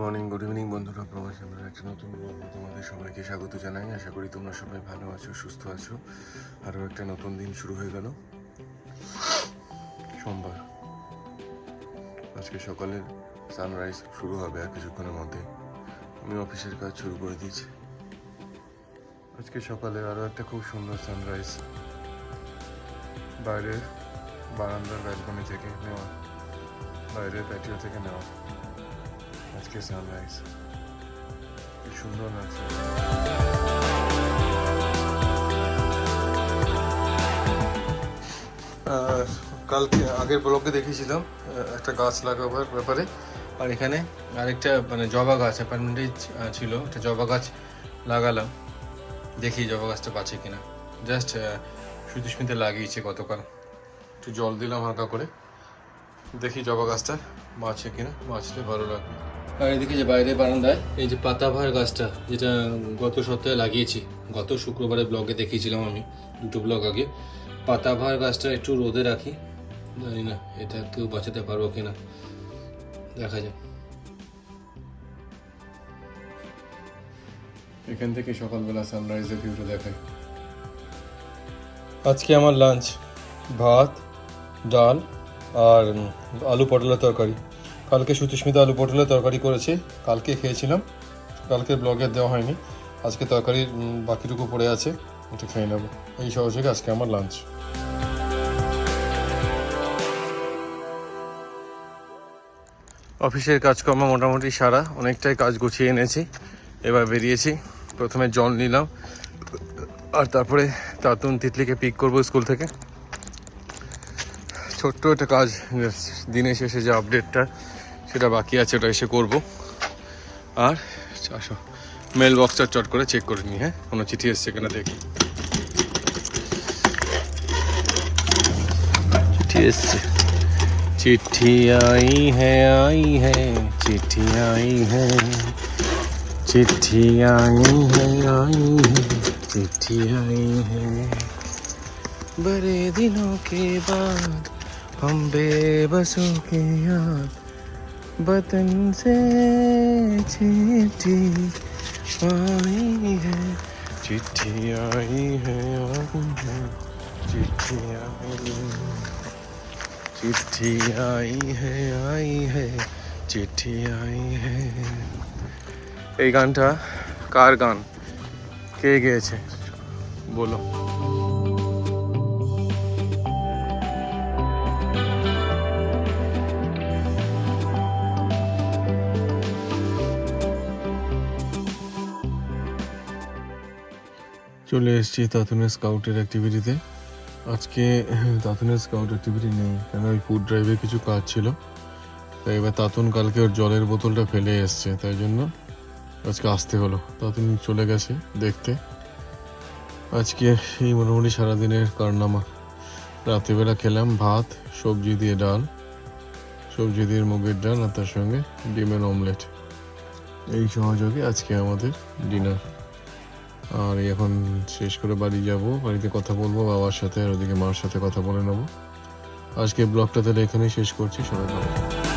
Morning, good evening বন্ধুরা। প্রবাস আমরা একটা নতুন ব্লগে তোমাদের সবাইকে স্বাগত জানাই। আশা করি তোমরা সবাই ভালো আছো, সুস্থ আছো। আরও একটা নতুন দিন শুরু হয়ে গেল, সোমবার। আজকে সকালের সানরাইজ শুরু হবে আর কিছুক্ষণের মধ্যে। আমি অফিসের কাজ শুরু করে দিয়েছি। আজকে সকালে আরও একটা খুব সুন্দর সানরাইজ, বাইরের বারান্দার ব্যালকনি থেকে নেওয়া, বাইরের প্যাটিও থেকে নেওয়া। আজকে সানরাইজ কি সুন্দর লাগছে। কালকে আগের ব্লগে দেখিয়েছিলাম একটা গাছ লাগাবার ব্যাপারে, আর এখানে আরেকটা জবা গাছ অ্যাপার্টমেন্টেই ছিল, একটা জবা গাছ লাগালাম। দেখি জবা গাছটা বাঁচে কিনা। জাস্ট সুস্মিতে লাগিয়েছে গতকাল, একটু জল দিলাম হালকা করে, দেখি জবা গাছটা বাঁচে কিনা। বাঁচলে ভালো লাগবে। আর এদিকে যে বাইরে বারান্দায় এই যে পাতাবাহার গাছটা, যেটা গত সপ্তাহে লাগিয়েছি, গত শুক্রবারে ব্লগে দেখিয়েছিলাম আমি, দুটো ব্লগ আগে। পাতাবাহার গাছটা একটু রোদে রাখি, জানি না এটা কেউ বাঁচাতে পারবো কিনা, দেখা যাক। এখান থেকে সকালবেলা সানরাইজের ভিউটা দেখাই। আজকে আমার লাঞ্চ ভাত, ডাল আর আলু পটলের তরকারি। কালকে সুস্মিতা আলু পটলের তরকারি করেছে, কালকে খেয়েছিলাম, কালকে ব্লগে দেওয়া হয়নি। আজকে তরকারির বাকিটুকু পড়ে আছে, এটা খেয়ে নেবো। এই সহযোগে আজকে আমার লাঞ্চ। অফিসের কাজকর্ম মোটামুটি সারা, অনেকটাই কাজ গুছিয়ে এনেছি। এবার বেরিয়েছি। প্রথমে জল নিলাম, আর তারপরে তাতুন তিতলিকে পিক করবো স্কুল থেকে। ছোট্ট একটা কাজ, দিনের শেষে যে আপডেটটা সেটা বাকি আছে, ওটা এসে করবো। আর আসো মেল বক্সটা চট করে চেক করে নিই, হ্যাঁ, কোনো চিঠি এসছে কিনা দেখি। চিঠি এসছে, চিঠি আই হ্যাঁ চিঠি আই হ্যাঁ চিঠি আই হ্যাঁ চিঠি আই হ্যাঁ बड़े दिनों के बाद हम बेबसों के याद वतन से चिट्ठी आई है, चिट्ठी आई है चिट्ठी आई है चिट्ठी आई है। এই গানটা কার গান, কে গেয়েছে বলো। চলে এসেছি তাতুনের স্কাউটের অ্যাক্টিভিটিতে। আজকে তাতুনের স্কাউট অ্যাক্টিভিটি নেই, কেন ওই ফুড ড্রাইভে কিছু কাজ ছিল। তাই এবার তাতুন কালকে ওর জলের বোতলটা ফেলে এসছে, তাই জন্য আজকে আসতে হলো। তাতুন চলে গেছে দেখতে। আজকে এই মোটামুটি সারাদিনের কারনামা। রাত্রিবেলা খেলাম ভাত, সবজি দিয়ে ডাল, সবজি দিয়ে মুগের ডাল, আর তার সঙ্গে ডিমের অমলেট। এই সহযোগে আজকে আমাদের ডিনার। আর এখন শেষ করে বাড়ি যাব, বাড়িতে কথা বলবো বাবার সাথে, আর ওদিকে মার সাথে কথা বলে নেবো। আজকে ব্লগটা তাহলে এখানেই শেষ করছি। সবাই ভালো।